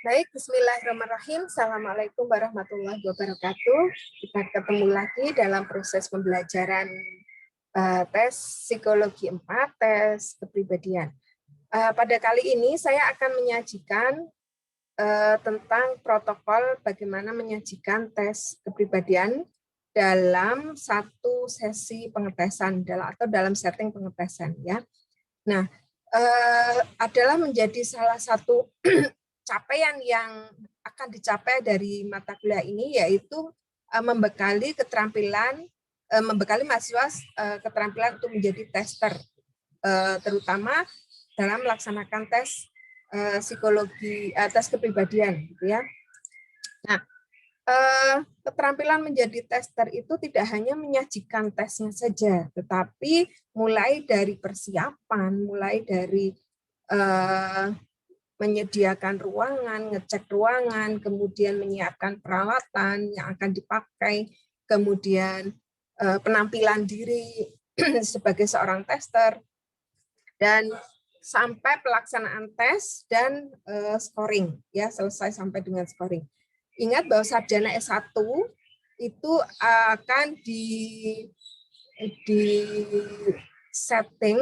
Baik, bismillahirrahmanirrahim. Assalamualaikum warahmatullahi wabarakatuh. Kita ketemu lagi dalam proses pembelajaran tes psikologi 4, tes kepribadian. Pada kali ini saya akan menyajikan tentang protokol bagaimana menyajikan tes kepribadian dalam satu sesi pengetesan atau dalam setting pengetesan, ya. Nah, adalah menjadi salah satu capaian yang akan dicapai dari mata kuliah ini, yaitu membekali mahasiswa keterampilan untuk menjadi tester, terutama dalam melaksanakan tes psikologi, tes kepribadian, gitu ya. Nah, keterampilan menjadi tester itu tidak hanya menyajikan tesnya saja, tetapi mulai dari persiapan, mulai dari menyediakan ruangan, ngecek ruangan, kemudian menyiapkan peralatan yang akan dipakai, kemudian penampilan diri sebagai seorang tester, dan sampai pelaksanaan tes dan scoring, ya, selesai sampai dengan scoring. Ingat bahwa sarjana S1 itu akan di setting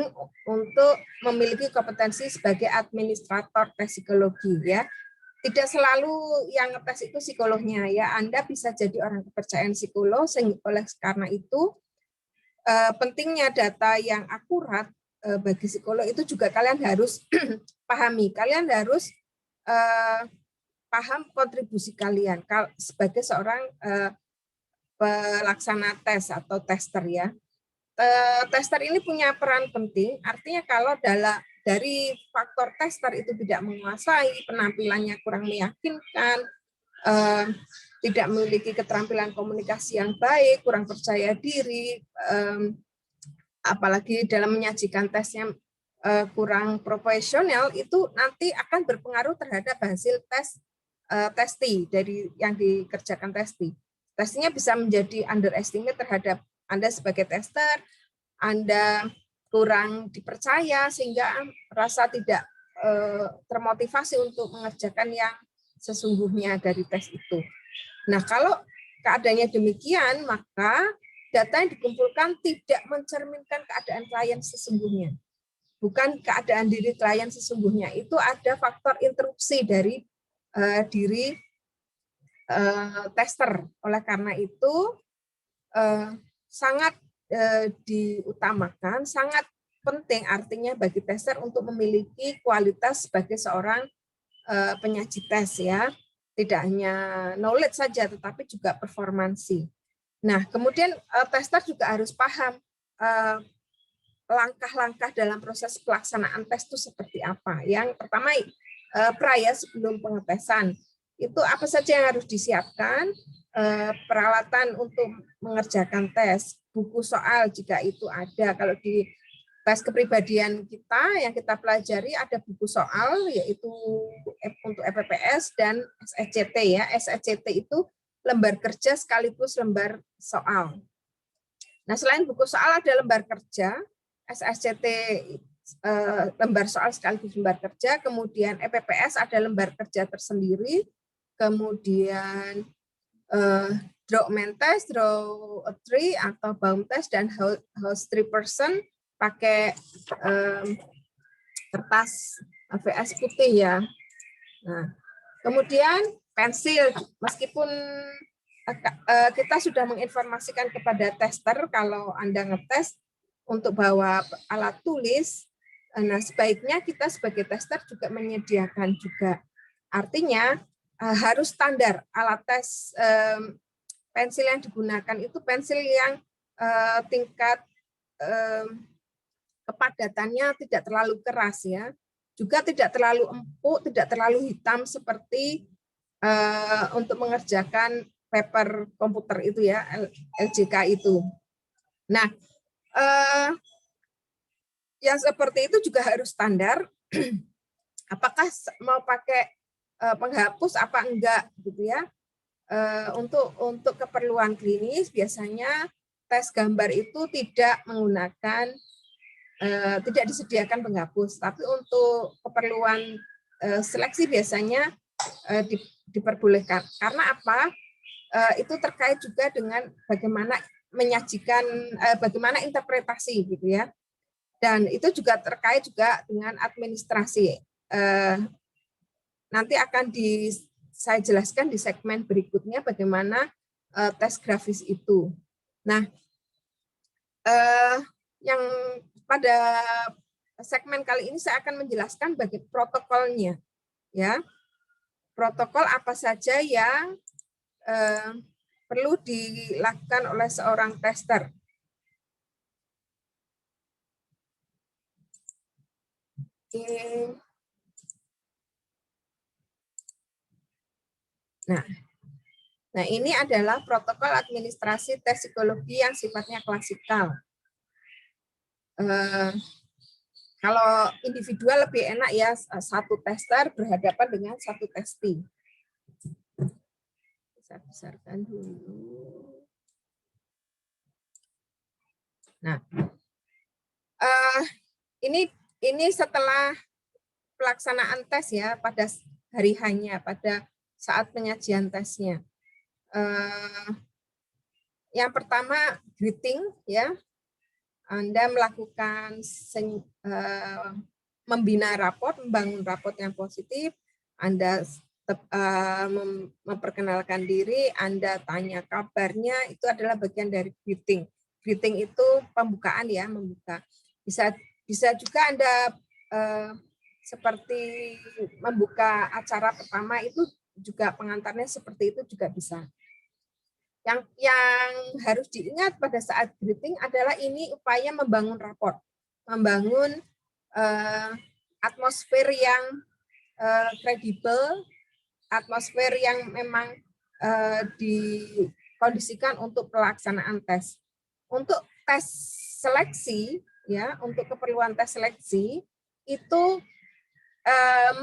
untuk memiliki kompetensi sebagai administrator tes psikologi, ya. Tidak selalu yang ngetes itu psikolognya, ya. Anda bisa jadi orang kepercayaan psikolog, oleh karena itu pentingnya data yang akurat bagi psikolog itu juga kalian harus pahami. Kalian harus paham kontribusi kalian sebagai seorang pelaksana tes atau tester, ya. Tester ini punya peran penting, artinya kalau dari faktor tester itu tidak menguasai, penampilannya kurang meyakinkan, tidak memiliki keterampilan komunikasi yang baik, kurang percaya diri, apalagi dalam menyajikan tesnya kurang profesional, itu nanti akan berpengaruh terhadap hasil testi dari yang dikerjakan testi. Testinya bisa menjadi underestimate terhadap Anda sebagai tester, Anda kurang dipercaya sehingga rasa tidak termotivasi untuk mengerjakan yang sesungguhnya dari tes itu. Nah, kalau keadaannya demikian, maka data yang dikumpulkan tidak mencerminkan keadaan klien sesungguhnya. Bukan keadaan diri klien sesungguhnya, itu ada faktor interupsi dari diri tester. Oleh karena itu, sangat diutamakan, sangat penting artinya bagi tester untuk memiliki kualitas sebagai seorang penyaji tes, ya. Tidak hanya knowledge saja, tetapi juga performansi. Nah, kemudian tester juga harus paham langkah-langkah dalam proses pelaksanaan tes itu seperti apa. Yang pertama, sebelum pengetesan, itu apa saja yang harus disiapkan, peralatan untuk mengerjakan tes, buku soal jika itu ada. Kalau di tes kepribadian kita yang kita pelajari ada buku soal, yaitu untuk EPPS dan SECT, ya. SECT itu lembar kerja sekaligus lembar soal. Nah, selain buku soal ada lembar kerja, SECT lembar soal sekaligus lembar kerja, kemudian EPPS ada lembar kerja tersendiri, kemudian Drawman test, draw a tree atau baum test, dan house tree person pakai kertas AVS putih, ya. Nah, kemudian pensil, meskipun kita sudah menginformasikan kepada tester kalau Anda ngetes untuk bawa alat tulis, nah sebaiknya kita sebagai tester juga menyediakan juga. Artinya harus standar alat tes, pensil yang digunakan itu pensil yang tingkat kepadatannya tidak terlalu keras, ya. Juga tidak terlalu empuk, tidak terlalu hitam seperti untuk mengerjakan paper komputer itu, ya, LJK itu. Nah, yang seperti itu juga harus standar. Apakah mau pakai penghapus apa enggak, gitu, ya. Untuk keperluan klinis biasanya tes gambar itu tidak menggunakan, tidak disediakan penghapus, tapi untuk keperluan seleksi biasanya diperbolehkan. Karena apa? Itu terkait juga dengan bagaimana menyajikan, bagaimana interpretasi gitu ya. Dan itu juga terkait juga dengan administrasi. Nanti akan saya jelaskan di segmen berikutnya bagaimana tes grafis itu. Nah, yang pada segmen kali ini saya akan menjelaskan bagi protokolnya, ya. Protokol apa saja yang perlu dilakukan oleh seorang tester. Nah, ini adalah protokol administrasi tes psikologi yang sifatnya klasikal. Kalau individual lebih enak ya, satu tester berhadapan dengan satu testing. Saya besarkan dulu. Nah, ini setelah pelaksanaan tes ya, pada hari hanya, pada saat penyajian tesnya. Yang pertama greeting ya, Anda melakukan membina raport, membangun raport yang positif, Anda memperkenalkan diri, Anda tanya kabarnya, itu adalah bagian dari greeting. Greeting itu pembukaan ya, membuka. Bisa juga Anda seperti membuka acara pertama, itu juga pengantarnya seperti itu juga bisa. Yang harus diingat pada saat greeting adalah ini upaya membangun raport, membangun atmosfer yang kredibel, atmosfer yang memang dikondisikan untuk pelaksanaan tes. Untuk tes seleksi, ya, untuk keperluan tes seleksi itu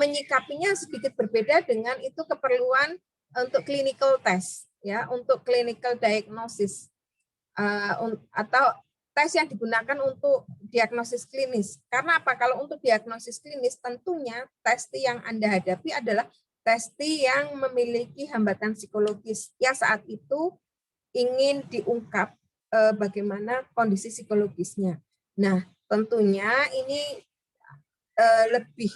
menyikapinya sedikit berbeda dengan itu keperluan untuk clinical test, ya, untuk clinical diagnosis atau tes yang digunakan untuk diagnosis klinis. Karena apa? Kalau untuk diagnosis klinis tentunya tes yang Anda hadapi adalah tes yang memiliki hambatan psikologis yang saat itu ingin diungkap bagaimana kondisi psikologisnya. Nah, tentunya ini lebih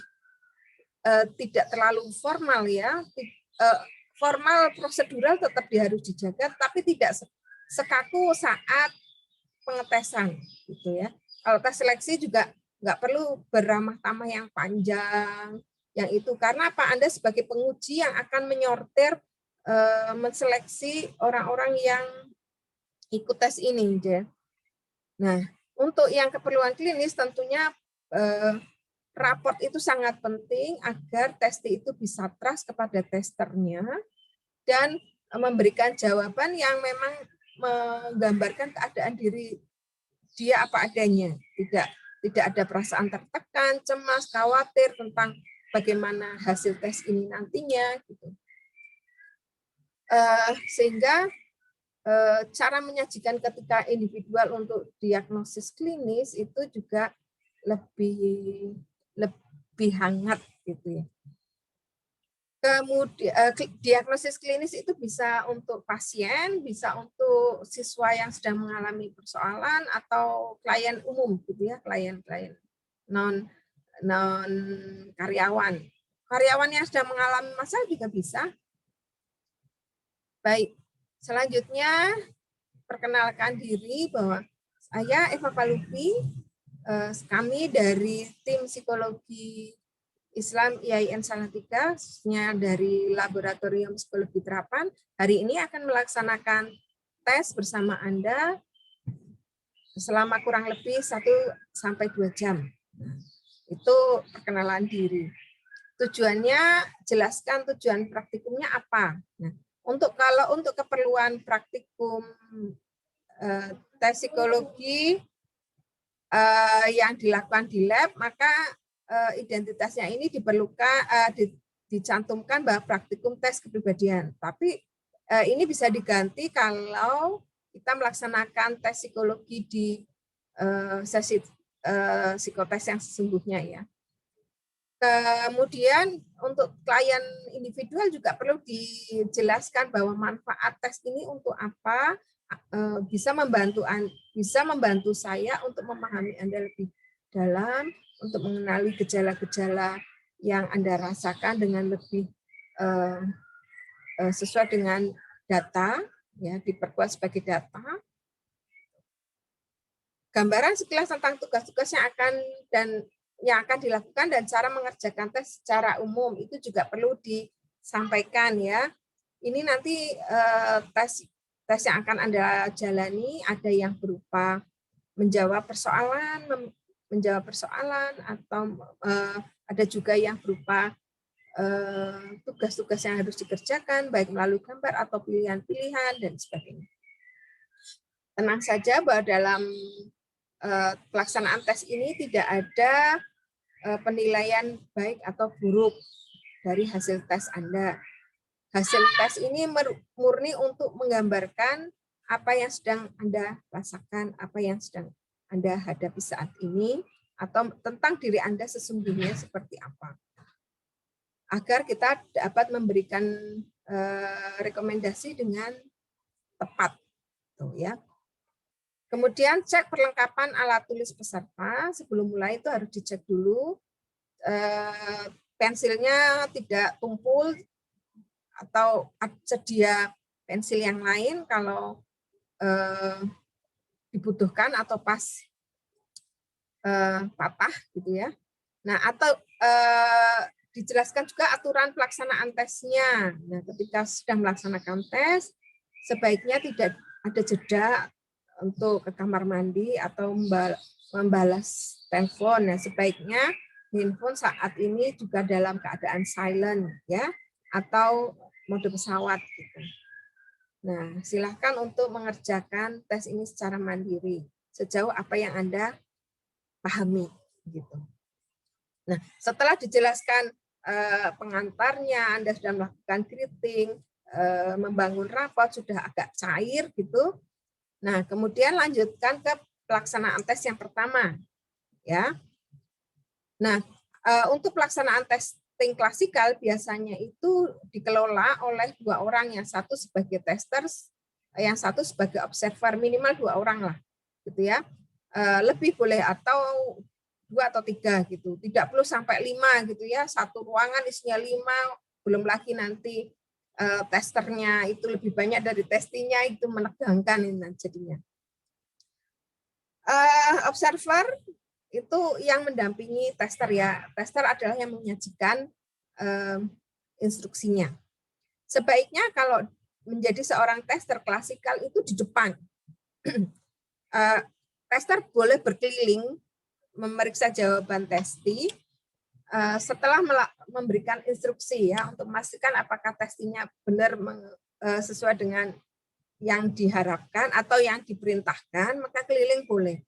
tidak terlalu formal ya, formal prosedural tetap harus dijaga, tapi tidak sekaku saat pengetesan gitu ya. Kalau tes seleksi juga nggak perlu beramah tamah yang panjang, yang itu karena apa? Anda sebagai penguji yang akan menyortir, menseleksi orang-orang yang ikut tes ini, ya. Nah, untuk yang keperluan klinis tentunya raport itu sangat penting agar tes itu bisa trust kepada testernya dan memberikan jawaban yang memang menggambarkan keadaan diri dia apa adanya, tidak ada perasaan tertekan, cemas, khawatir tentang bagaimana hasil tes ini nantinya, gitu. Sehingga cara menyajikan ketika individual untuk diagnosis klinis itu juga lebih hangat gitu ya. Kemudian diagnosis klinis itu bisa untuk pasien, bisa untuk siswa yang sedang mengalami persoalan atau klien umum gitu ya, klien non karyawan. Karyawan yang sedang mengalami masalah juga bisa. Baik, selanjutnya perkenalkan diri bahwa saya Eva Palupi, kami dari tim psikologi Islam IAIN Salatiga, khususnya dari Laboratorium Psikologi Terapan, hari ini akan melaksanakan tes bersama Anda selama kurang lebih 1-2 jam. Itu perkenalan diri. Tujuannya, jelaskan tujuan praktikumnya apa. Nah, kalau untuk keperluan praktikum tes psikologi yang dilakukan di lab, maka identitasnya ini diperlukan dicantumkan bahwa praktikum tes kepribadian. Tapi ini bisa diganti kalau kita melaksanakan tes psikologi di sesi psikotes yang sesungguhnya ya. Kemudian untuk klien individual juga perlu dijelaskan bahwa manfaat tes ini untuk apa, bisa membantu saya untuk memahami Anda lebih dalam, untuk mengenali gejala-gejala yang Anda rasakan dengan lebih sesuai dengan data, ya, diperkuat sebagai data. Gambaran sekilas tentang tugas-tugas yang akan dilakukan dan cara mengerjakan tes secara umum itu juga perlu disampaikan, ya. Ini nanti tes yang akan Anda jalani ada yang berupa menjawab persoalan atau ada juga yang berupa tugas-tugas yang harus dikerjakan baik melalui gambar atau pilihan-pilihan dan sebagainya. Tenang saja bahwa dalam pelaksanaan tes ini tidak ada penilaian baik atau buruk dari hasil tes Anda. Hasil tes ini murni untuk menggambarkan apa yang sedang Anda rasakan, apa yang sedang Anda hadapi saat ini, atau tentang diri Anda sesungguhnya seperti apa. Agar kita dapat memberikan rekomendasi dengan tepat. Tuh, ya. Kemudian cek perlengkapan alat tulis peserta. Sebelum mulai itu harus dicek dulu pensilnya tidak tumpul atau sedia pensil yang lain kalau dibutuhkan atau pas patah gitu ya. Nah, atau dijelaskan juga aturan pelaksanaan tesnya. Nah, ketika sedang melaksanakan tes, sebaiknya tidak ada jeda untuk ke kamar mandi atau membalas telepon. Nah, sebaiknya handphone saat ini juga dalam keadaan silent, ya, atau mode pesawat gitu. Nah, silahkan untuk mengerjakan tes ini secara mandiri sejauh apa yang Anda pahami gitu. Nah, setelah dijelaskan pengantarnya, Anda sudah melakukan greeting, membangun rapot sudah agak cair gitu. Nah, kemudian lanjutkan ke pelaksanaan tes yang pertama, ya. Nah, untuk pelaksanaan testing klasikal biasanya itu dikelola oleh 2 orang, yang satu sebagai tester, yang satu sebagai observer, minimal 2 orang lah, gitu ya. Lebih boleh atau 2 atau 3 gitu, tidak perlu sampai 5 gitu ya. Satu ruangan isinya 5, belum lagi nanti testernya itu lebih banyak dari testingnya, itu menegangkan ini jadinya. Observer itu yang mendampingi tester ya. Tester adalah yang menyajikan instruksinya. Sebaiknya kalau menjadi seorang tester klasikal itu di depan. Tester boleh berkeliling memeriksa jawaban testi setelah memberikan instruksi ya untuk memastikan apakah testinya benar sesuai dengan yang diharapkan atau yang diperintahkan, maka keliling boleh.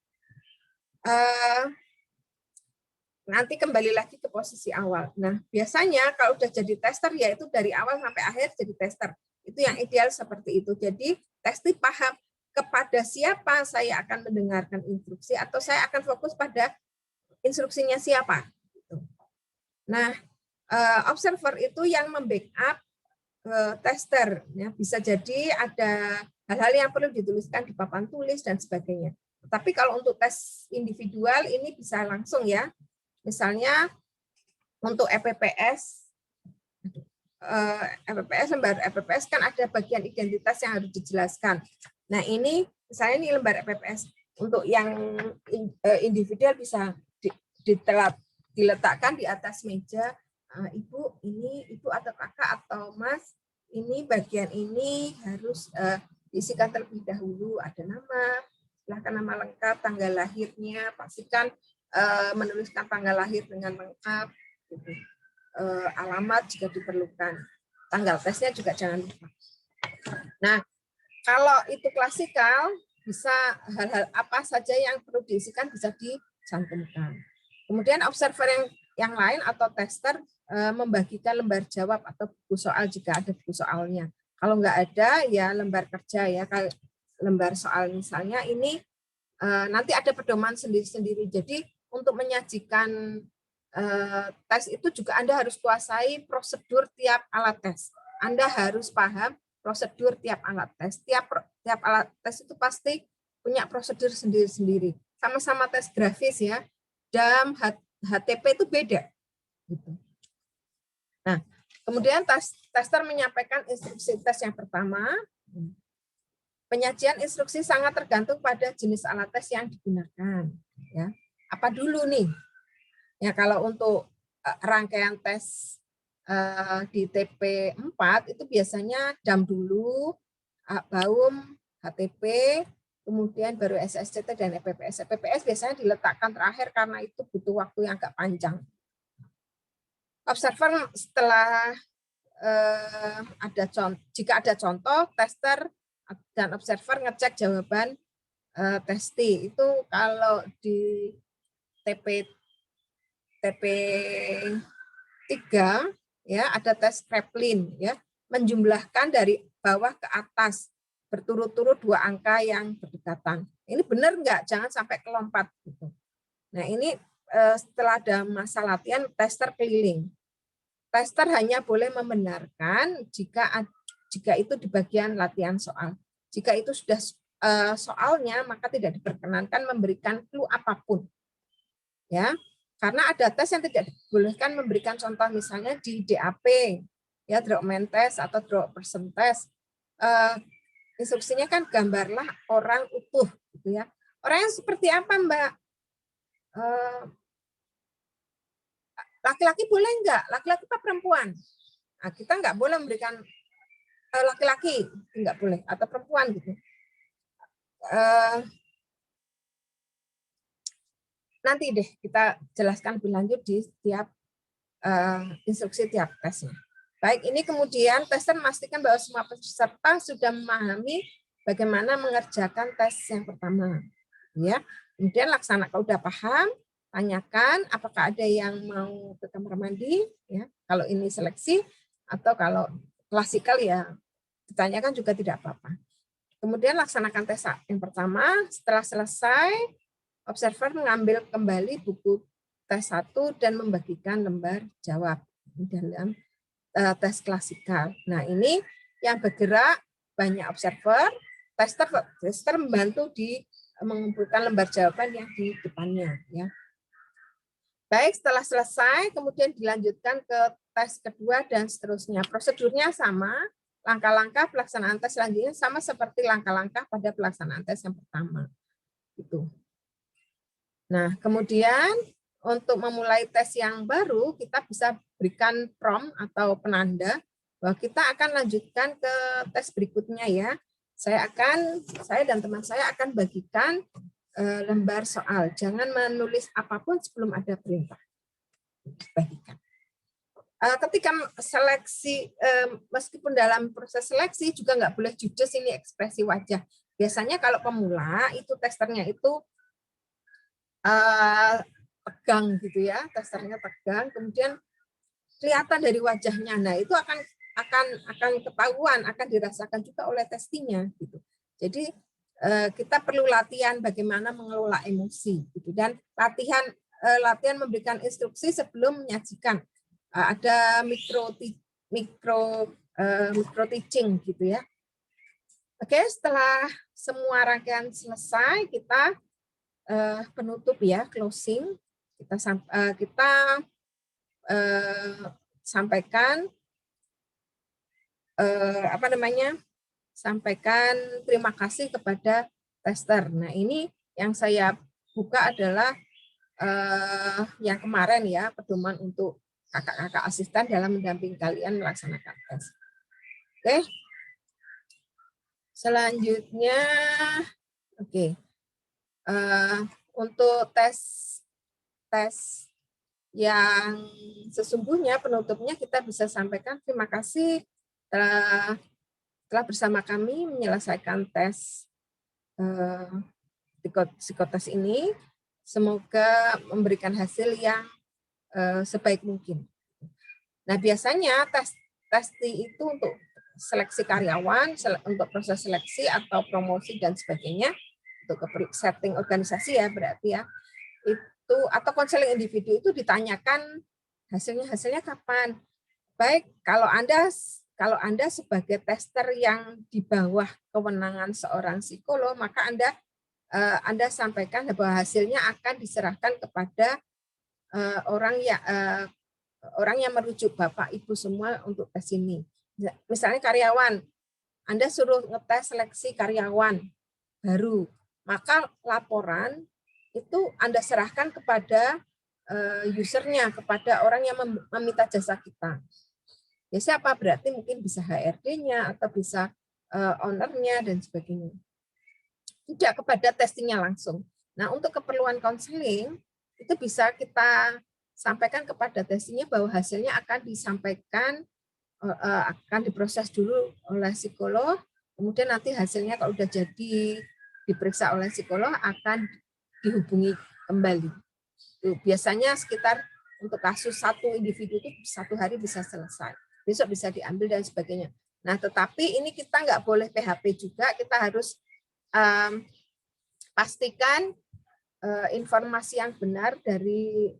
Nanti kembali lagi ke posisi awal. Nah, biasanya kalau udah jadi tester ya itu dari awal sampai akhir jadi tester. Itu yang ideal seperti itu. Jadi tester paham kepada siapa saya akan mendengarkan instruksi atau saya akan fokus pada instruksinya siapa. Nah, observer itu yang membackup tester. Ya, bisa jadi ada hal-hal yang perlu dituliskan di papan tulis dan sebagainya. Tapi kalau untuk tes individual ini bisa langsung ya. Misalnya untuk EPPS, lembar EPPS kan ada bagian identitas yang harus dijelaskan. Nah ini misalnya ini lembar EPPS untuk yang individual bisa diletakkan di atas meja. Ibu ini ibu atau kakak atau mas ini bagian ini harus diisikan terlebih dahulu, ada nama, silahkan nama lengkap, tanggal lahirnya, pastikan menuliskan tanggal lahir dengan lengkap, gitu. Alamat jika diperlukan, tanggal tesnya juga jangan lupa. Nah, kalau itu klasikal, bisa hal-hal apa saja yang perlu diisikan bisa dicantumkan. Kemudian observer yang lain atau tester membagikan lembar jawab atau buku soal jika ada buku soalnya. Kalau nggak ada, ya lembar kerja ya. Kalau lembar soal misalnya ini nanti ada pedoman sendiri-sendiri. Jadi untuk menyajikan tes itu juga Anda harus kuasai prosedur tiap alat tes. Anda harus paham prosedur tiap alat tes. Tiap alat tes itu pasti punya prosedur sendiri-sendiri. Sama-sama tes grafis ya, DAM, HTP itu beda. Gitu. Nah, kemudian tester menyampaikan instruksi tes yang pertama. Penyajian instruksi sangat tergantung pada jenis alat tes yang digunakan. Ya, apa dulu nih? Ya, kalau untuk rangkaian tes di TP4 itu biasanya DAM dulu, BAUM, HTP, kemudian baru SSCT dan EPPS. EPPS biasanya diletakkan terakhir karena itu butuh waktu yang agak panjang. Observer setelah jika ada contoh, tester dan observer ngecek jawaban testi. Itu kalau di TP3 ya ada tes Kraepelin ya, menjumlahkan dari bawah ke atas berturut-turut 2 angka yang berdekatan. Ini benar enggak? Jangan sampai kelompat gitu. Nah, ini setelah ada masa latihan tester keliling. Tester hanya boleh membenarkan jika itu di bagian latihan soal. Jika itu sudah soalnya, maka tidak diperkenankan memberikan clue apapun. Ya, karena ada tes yang tidak dibolehkan memberikan contoh, misalnya di DAP, ya draw main test atau draw person test. Instruksinya kan gambarlah orang utuh, gitu ya. Orang yang seperti apa, Mbak? Laki-laki boleh enggak? Laki-laki apa perempuan? Nah, kita enggak boleh memberikan laki-laki, enggak boleh, atau perempuan gitu. Nanti deh kita jelaskan lebih lanjut di setiap instruksi tiap tesnya. Baik, ini kemudian tester memastikan bahwa semua peserta sudah memahami bagaimana mengerjakan tes yang pertama. Ya, kemudian laksanakan, kalau udah paham, tanyakan apakah ada yang mau ke kamar mandi, ya. Kalau ini seleksi atau kalau klasikal ya ditanyakan juga tidak apa-apa. Kemudian laksanakan tes yang pertama. Setelah selesai, observer mengambil kembali buku tes 1 dan membagikan lembar jawab dalam tes klasikal. Nah, ini yang bergerak banyak observer, tester membantu di mengumpulkan lembar jawaban yang di depannya, ya. Baik, setelah selesai kemudian dilanjutkan ke tes kedua dan seterusnya. Prosedurnya sama, langkah-langkah pelaksanaan tes selanjutnya sama seperti langkah-langkah pada pelaksanaan tes yang pertama. Gitu. Nah, kemudian untuk memulai tes yang baru, kita bisa berikan prompt atau penanda bahwa kita akan lanjutkan ke tes berikutnya ya. Saya dan teman saya akan bagikan lembar soal. Jangan menulis apapun sebelum ada perintah. Bagikan. Ketika seleksi, meskipun dalam proses seleksi juga nggak boleh judes ini ekspresi wajah. Biasanya kalau pemula itu testernya itu tegang gitu ya, testernya tegang, kemudian kelihatan dari wajahnya. Nah, itu akan ketahuan, akan dirasakan juga oleh testinya gitu. Jadi kita perlu latihan bagaimana mengelola emosi gitu, dan latihan memberikan instruksi sebelum menyajikan. Ada micro teaching gitu ya. Oke, setelah semua rangkaian selesai, kita penutup ya, closing. Kita sampaikan sampaikan terima kasih kepada tester. Nah, ini yang saya buka adalah yang kemarin ya, pedoman untuk kakak-kakak asisten dalam mendampingi kalian melaksanakan tes. Oke. Selanjutnya, oke. Untuk tes yang sesungguhnya penutupnya kita bisa sampaikan terima kasih telah bersama kami menyelesaikan tes psikotes ini. Semoga memberikan hasil yang sebaik mungkin. Nah, biasanya tes itu untuk seleksi karyawan, untuk proses seleksi atau promosi dan sebagainya, untuk setting organisasi ya berarti ya, itu itu atau konseling individu itu ditanyakan hasilnya kapan. Baik, kalau Anda sebagai tester yang di bawah kewenangan seorang psikolog, maka Anda sampaikan bahwa hasilnya akan diserahkan kepada orang yang merujuk Bapak Ibu semua untuk tes ini. Misalnya karyawan, Anda suruh ngetes seleksi karyawan baru, maka laporan itu Anda serahkan kepada usernya, kepada orang yang meminta jasa kita. Ya siapa? Berarti mungkin bisa HRD-nya atau bisa owner-nya dan sebagainya. Tidak kepada testingnya langsung. Nah, untuk keperluan konseling itu bisa kita sampaikan kepada testingnya bahwa hasilnya akan disampaikan, akan diproses dulu oleh psikolog, kemudian nanti hasilnya kalau sudah jadi diperiksa oleh psikolog akan dihubungi kembali. Biasanya sekitar untuk kasus satu individu itu 1 hari bisa selesai, besok bisa diambil dan sebagainya. Nah, tetapi ini kita nggak boleh PHP juga, kita harus pastikan informasi yang benar dari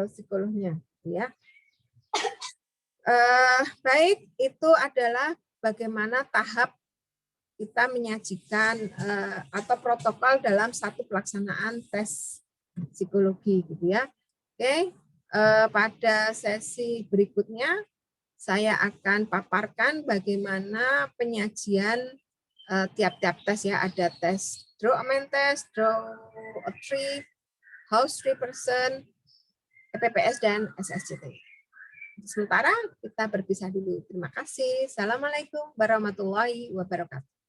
psikolognya, ya. Baik, itu adalah bagaimana tahap kita menyajikan atau protokol dalam satu pelaksanaan tes psikologi, gitu ya. Oke, pada sesi berikutnya saya akan paparkan bagaimana penyajian tiap-tiap tes ya. Ada tes draw a man test, draw a tree, house tree person, EPPS dan SSCT. Sementara kita berpisah dulu. Terima kasih. Assalamualaikum warahmatullahi wabarakatuh.